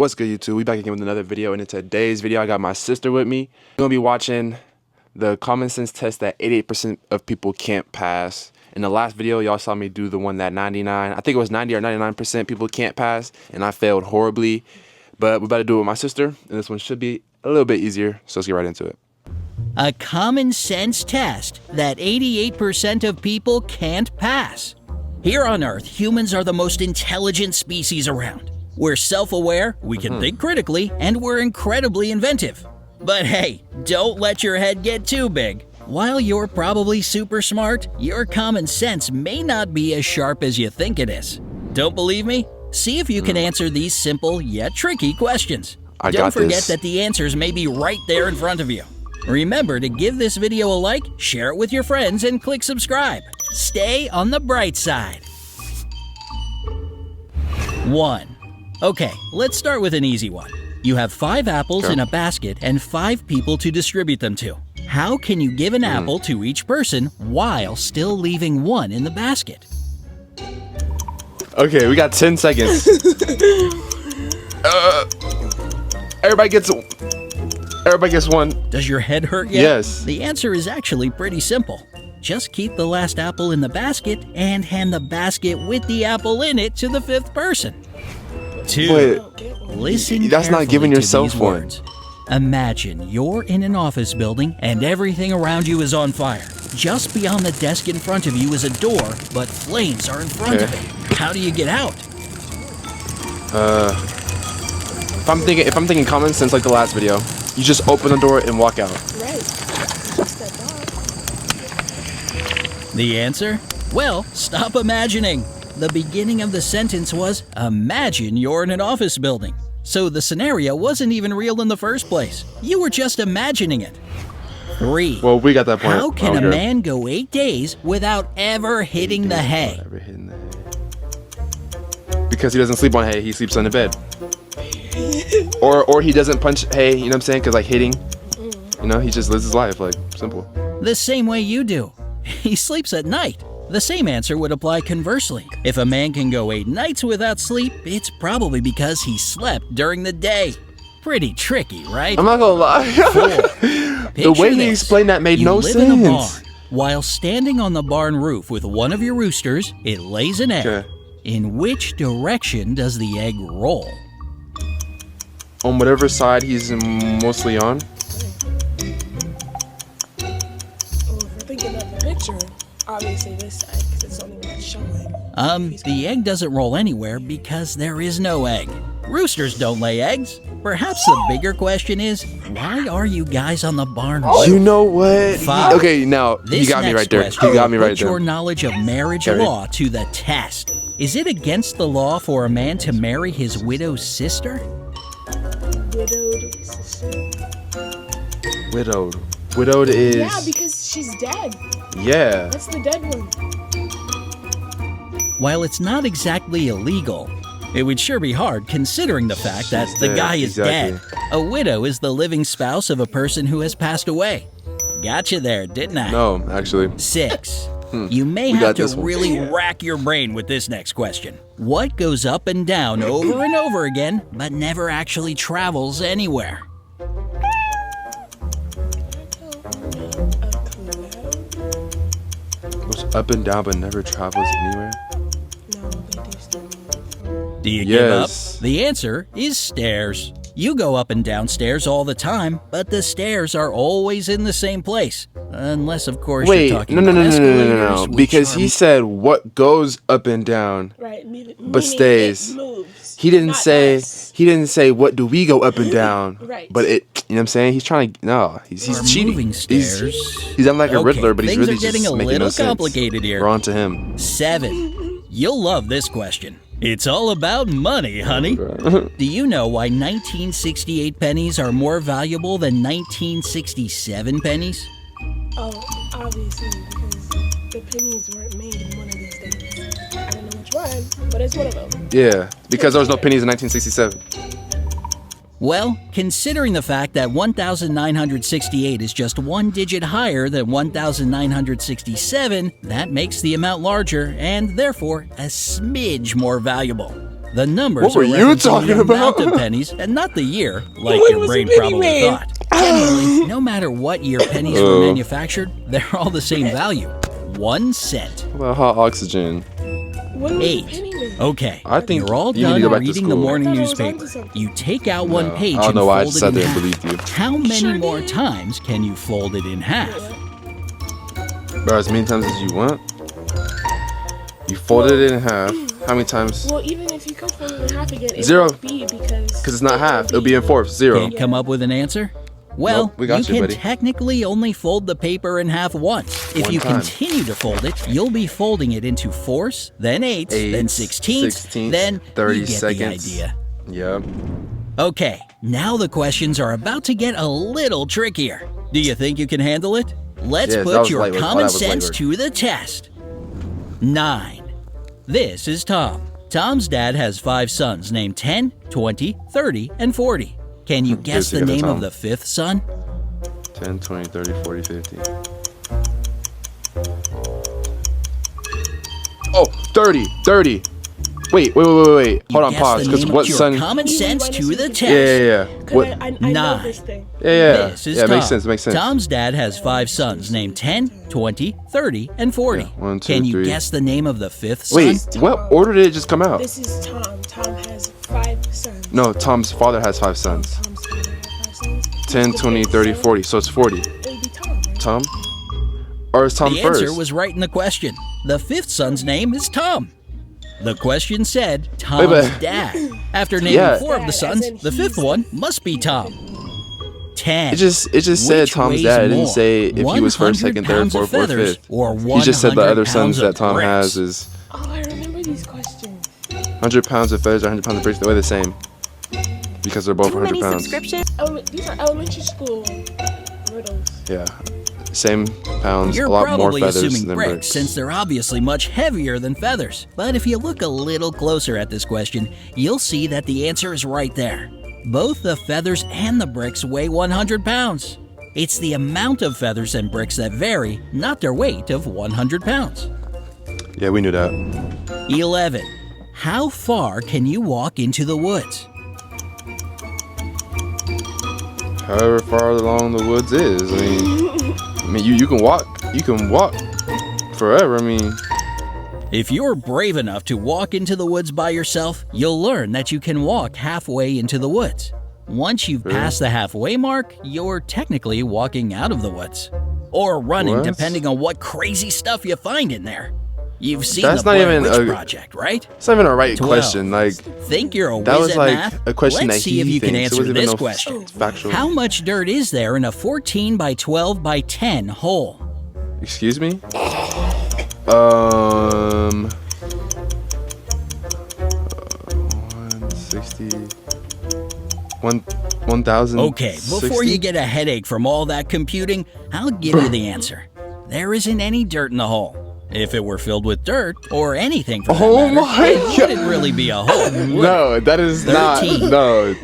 What's good, YouTube? We back again with another video, and in today's video I got my sister with me. We're gonna be watching the common sense test that 88% of people can't pass. In the last video y'all saw me do the one that 99, I think it was 90 or 99% people can't pass, and I failed horribly. But we're about to do it with my sister, and this one should be a little bit easier, so let's get right into it. A common sense test that 88% of people can't pass. Here on Earth, humans are the most intelligent species around. We're self-aware, we can think critically, and we're incredibly inventive. But hey, don't let your head get too big. While you're probably super smart, your common sense may not be as sharp as you think it is. Don't believe me? See if you can answer these simple yet tricky questions. Don't forget that the answers may be right there in front of you. Remember to give this video a like, share it with your friends, and click subscribe. Stay on the bright side. 1. Okay, let's start with an easy one. You have 5 apples in a basket and 5 people to distribute them to. How can you give an apple to each person while still leaving 1 in the basket? Okay, we got 10 seconds. Everybody gets one. Does your head hurt yet? Yes. The answer is actually pretty simple. Just keep the last apple in the basket and hand the basket with the apple in it to the 5th person. 2. Wait, Listen that's not giving carefully to yourself these one. words. Imagine you're in an office building and everything around you is on fire. Just beyond the desk in front of you is a door, but flames are in front of it. How do you get out? If I'm thinking common sense like the last video, you just open the door and walk out. Right. The answer? Well, stop imagining. The beginning of the sentence was, imagine you're in an office building. So the scenario wasn't even real in the first place. You were just imagining it. 3. Well, we got that point. How can a man go 8 days without ever hitting the hay? Because he doesn't sleep on hay, he sleeps on the bed. or he doesn't punch hay, you know what I'm saying? Because like hitting, you know, he just lives his life, like, simple. The same way you do. He sleeps at night. The same answer would apply conversely. If a man can go 8 nights without sleep, it's probably because he slept during the day. Pretty tricky, right? I'm not gonna lie. 4. The way Picture he this. explained that made You no live in a barn. sense. While standing on the barn roof with one of your roosters, it lays an egg. Okay. In which direction does the egg roll? On whatever side he's mostly on. Well, if we're thinking of the picture, obviously this side, because it's the only one that's showing. The egg doesn't roll anywhere because there is no egg. Roosters don't lay eggs. Perhaps the bigger question is, why are you guys on the barn roof? You know what? 5. Okay, now This you got me next right there. question You got me will right put your there. knowledge of marriage Okay. law to the test. Is it against the law for a man to marry his widow's sister? Widowed sister. Widowed. Widowed is. Yeah, because she's dead. Yeah. That's the dead one. While it's not exactly illegal, it would sure be hard considering the fact that the dead, guy is exactly. dead. A widow is the living spouse of a person who has passed away. Gotcha there, didn't I? No, actually. 6. You may We have got to this one. really rack your brain with this next question. What goes up and down over and over again, but never actually travels anywhere? A cloud? Goes up and down but never travels anywhere. No, they do still. Do you give up? Yes. The answer is stairs. You go up and down stairs all the time, but the stairs are always in the same place. Unless, of course, Wait, you're talking no. about escalators, which Because are- he said what goes up and down. Right, But stays. It moves. He didn't Not say. us. He didn't say what do we go up and down. Right. But it. You know what I'm saying? He's trying to. No. He's are cheating. moving stairs. He's on like a Okay, Riddler, but he's things really are getting just a making little no sense. complicated here. We're on to him. 7. You'll love this question. It's all about money, honey. Do you know why 1968 pennies are more valuable than 1967 pennies? Oh, obviously, because the pennies weren't made in one of these days. I don't know which one, but it's one of them. Yeah, because there was no pennies in 1967. Well, considering the fact that 1,968 is just one digit higher than 1,967, that makes the amount larger and therefore a smidge more valuable. The numbers What were are you referencing talking the amount about? of pennies and not the year, like What your was brain a penny probably made? thought. Generally, no matter what year pennies were manufactured, they're all the same value. 1 cent. What about hot oxygen? When was 8. the penny made? Okay, I think you're all you need to done go back to reading the school. morning I thought I was onto newspaper. something. You take out one No, page I don't and know why I fold just it sat in there and half. believed you. How many Sure more did. times can you fold it in half? Bro, as many times as you want. You folded it in half. How many times? Well, even if you could fold it in half again, it 0. won't be because It's not half. It'll be in fourths. 0. Can't come up with an answer? Well, Nope, we got you, can buddy. technically only fold the paper in half once. If One you time. continue to fold it, you'll be folding it into fourths, then eighths, then sixteenths, then 30 you get seconds. the idea. Yep. Okay, now the questions are about to get a little trickier. Do you think you can handle it? Let's Yes, that put was your light work. Oh, common that was light sense work. to the test. 9. This is Tom. Tom's dad has 5 sons named 10, 20, 30, and 40. Can you guess the together, name Tom. of the 5th son? 10, 20, 30, 40, 50. Oh, 30. 30. Wait. You Hold on, guess pause. the Because name what of your son? common sense to the test. Yeah. Cause What? I know 9. this thing. Yeah. This is Yeah, Tom. makes sense. Makes sense. Tom's dad has 5 sons named 10, 20, 30, and 40. Yeah, 1, 2, Can you 3. guess the name of the 5th son? Wait, what order did it just come out? This is Tom. Tom has 5 sons. No, Tom's father has 5 sons. Tom's father had 5 sons. 10, Who's the 20, fifth 30, son? 40. So it's 40. It would be Tom, right? Tom? Or is Tom The first? answer was right in the question. The 5th son's name is Tom. The question said Tom's but- dad. After naming Yeah. 4 of the Dad, sons, as in the 5th he's- one must be Tom. 10. It just said Which Tom's weighs dad. It didn't more, say if he was first, 100 second, third, pounds of fourth, or feathers fifth. or He just said the 100 other sons pounds that of Tom bricks. has is Oh, I remember these questions. 100 pounds of feathers or 100 pounds of bricks. They weigh the same because they're both Too 100 many pounds. subscriptions. These are elementary school riddles. Yeah, same pounds, You're a lot more probably feathers assuming than bricks bricks. since they're obviously much heavier than feathers. But if you look a little closer at this question, you'll see that the answer is right there. Both the feathers and the bricks weigh 100 pounds. It's the amount of feathers and bricks that vary, not their weight of 100 pounds. Yeah, we knew that. 11. How far can you walk into the woods? However far along the woods is, I mean, you can walk forever. I mean, If you're brave enough to walk into the woods by yourself, you'll learn that you can walk halfway into the woods. Once you've passed the halfway mark, you're technically walking out of the woods. Or running, What? depending on what crazy stuff you find in there. You've seen That's the not Blair even Witch a- Project, right? it's not even a right 12. question. Like Think you're a whiz that was at like math? a question Let's that see if he you can thinks. It answer wasn't even this no question. factual. How much dirt is there in a 14 by 12 by 10 hole? Excuse me? 160. 1,000. Okay, before you get a headache from all that computing, I'll give you the answer. There isn't any dirt in the hole. If it were filled with dirt, or anything for that Oh matter, my it God. wouldn't really be a hole. would it? No, that is not. 13. No, Here's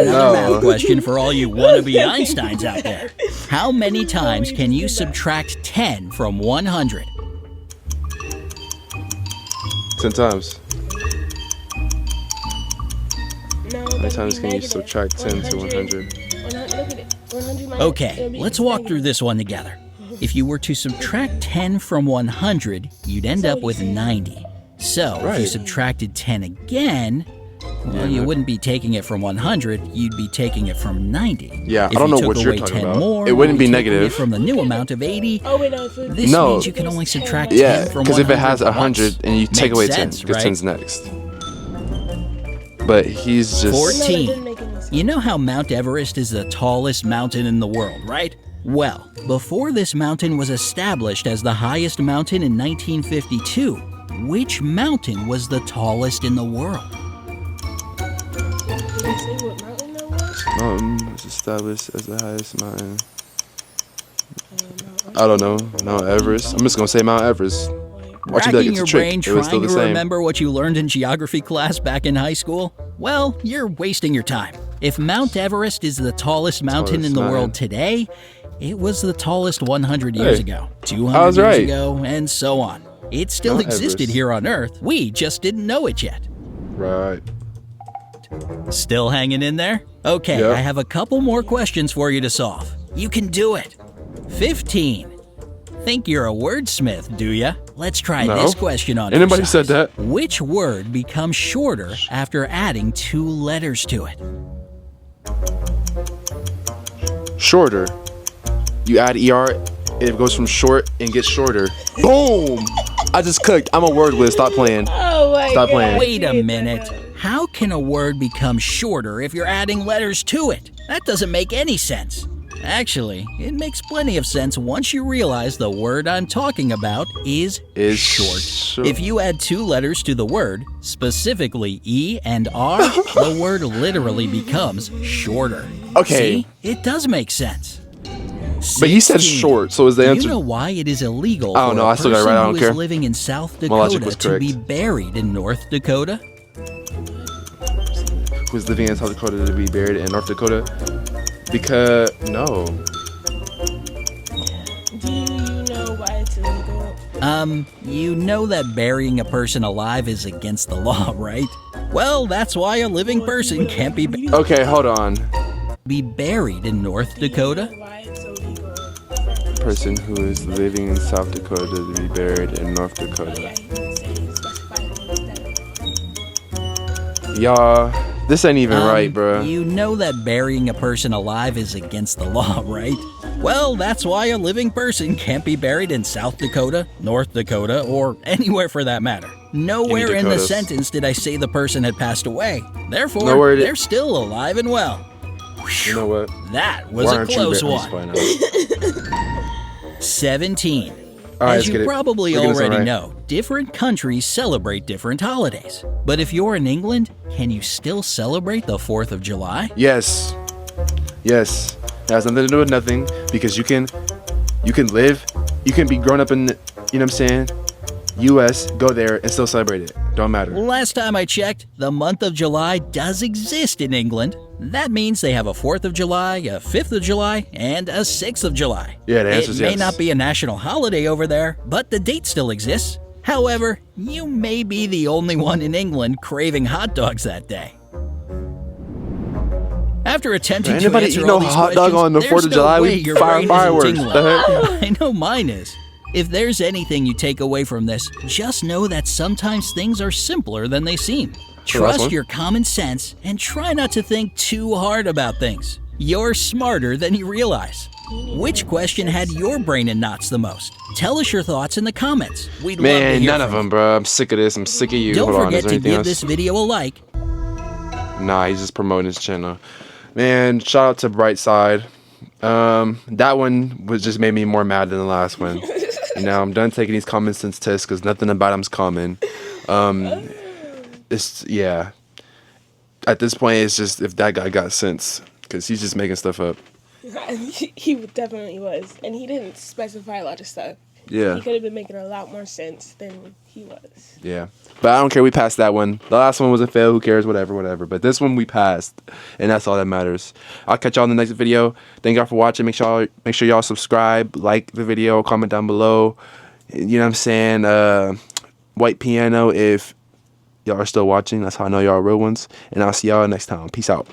another math no. question for all you wannabe Einsteins out there. How many times can you subtract 10 from 100? 10 times. No, How many times can you subtract 10 to 100? 100, look at it. 100 minus, Okay, it'll be let's walk through negative. this one together. If you were to subtract 10 from 100, you'd end up with 90. So, if you Right. subtracted 10 again, well, you wouldn't be taking it from 100, you'd be taking it from 90. Yeah, If I don't you know took what you're away talking 10 about. More, It wouldn't or be you took away negative. from the new amount of 80. Oh, wait, no. If it, This No. means you can only subtract Yeah, 10 from 100 because if it has 100 once. and you take Makes away sense, 10, because right? 10's next. But he's just. 14. No, that didn't make any sense. You know how Mount Everest is the tallest mountain in the world, right? Well, before this mountain was established as the highest mountain in 1952, which mountain was the tallest in the world? Did they say what mountain that was? Mountain was established as the highest mountain. I don't know. Mount Everest. I'm just gonna say Mount Everest. Watch it be like Racking it's your a trick. brain It was still trying the to same. remember what you learned in geography class back in high school? Well, you're wasting your time. If Mount Everest is the tallest mountain in Tallest the mountain. world today, it was the tallest 100 years Hey, ago, I 200 was years right. ago, and so on. It still Mount existed Everest. here on Earth. We just didn't know it yet. Right. Still hanging in there? Okay, Yep. I have a couple more questions for you to solve. You can do it. 15. Think you're a wordsmith, do ya? Let's try No. this question on Anybody for said size. that? Which word becomes shorter after adding 2 letters to it? Shorter. You add ER, it goes from short and gets shorter. Boom! I just cooked. I'm a word whiz. Stop playing. Oh my Stop God. playing. Wait a dude, minute. How can a word become shorter if you're adding letters to it? That doesn't make any sense. Actually, it makes plenty of sense once you realize the word I'm talking about is short. If you add 2 letters to the word, specifically E and R, the word literally becomes shorter. Okay. See? It does make sense. But he said 16. short, so is the Do answer? you know why it is illegal I don't for know, a I still got it person right, I who don't is care. living in South My logic Dakota was to be correct. buried in North Dakota? Who's living in South Dakota to be buried in North Dakota? Because no. Do you know why it's illegal? You know that burying a person alive is against the law, right? Well, that's why a living person can't be Okay, hold on. buried in North Dakota. Why it's illegal? Person who is living in South Dakota to be buried in North Dakota. Yeah, he didn't say specify instead. Y'all, this ain't even right, bruh. You know that burying a person alive is against the law, right? Well, that's why a living person can't be buried in South Dakota, North Dakota, or anywhere for that matter. Nowhere in the Dakotas. sentence did I say the person had passed away. Therefore, Nowhere did- they're still alive and well. You know what? That was Why a aren't you close buried? one. I'm just playing now. 17. All right, As let's you get it. probably We're getting this one already right. know, different countries celebrate different holidays. But if you're in England, can you still celebrate the 4th of July? Yes. Yes. It has nothing to do with nothing because you can live, you can be grown up in, you know what I'm saying, US, go there and still celebrate it. Don't matter. Last time I checked, the month of July does exist in England. That means they have a 4th of July, a 5th of July, and a 6th of July. Yeah, the answer It is may yes. not be a national holiday over there, but the date still exists. However, you may be the only one in England craving hot dogs that day. After attempting to Anybody answer eat all no these hot dog questions, on the there's 4th of no July? way We your fire brain isn't fireworks. tingling. The heck? I know mine is. If there's anything you take away from this, just know that sometimes things are simpler than they seem. The last Trust one? your common sense and try not to think too hard about things. You're smarter than you realize. Which question had your brain in knots the most? Tell us your thoughts in the comments. We'd love to Man, hear none of from them, bro. I'm sick of this. I'm sick of you. you. Don't Hold on, forget is there to anything give else? this video a like. Nah, he's just promoting his channel. Man, shout out to Brightside. That one was just made me more mad than the last one. You know, I'm done taking these common sense tests because nothing about them's common. It's yeah. At this point, it's just if that guy got sense because he's just making stuff up. He definitely was, and he didn't specify a lot of stuff. Yeah. He could have been making a lot more sense than he was. Yeah. But I don't care. We passed that one. The last one was a fail. Who cares? Whatever. But this one we passed, and that's all that matters. I'll catch y'all in the next video. Thank y'all for watching. Make sure y'all subscribe, like the video, comment down below. You know what I'm saying? White piano if y'all are still watching. That's how I know y'all are real ones. And I'll see y'all next time. Peace out.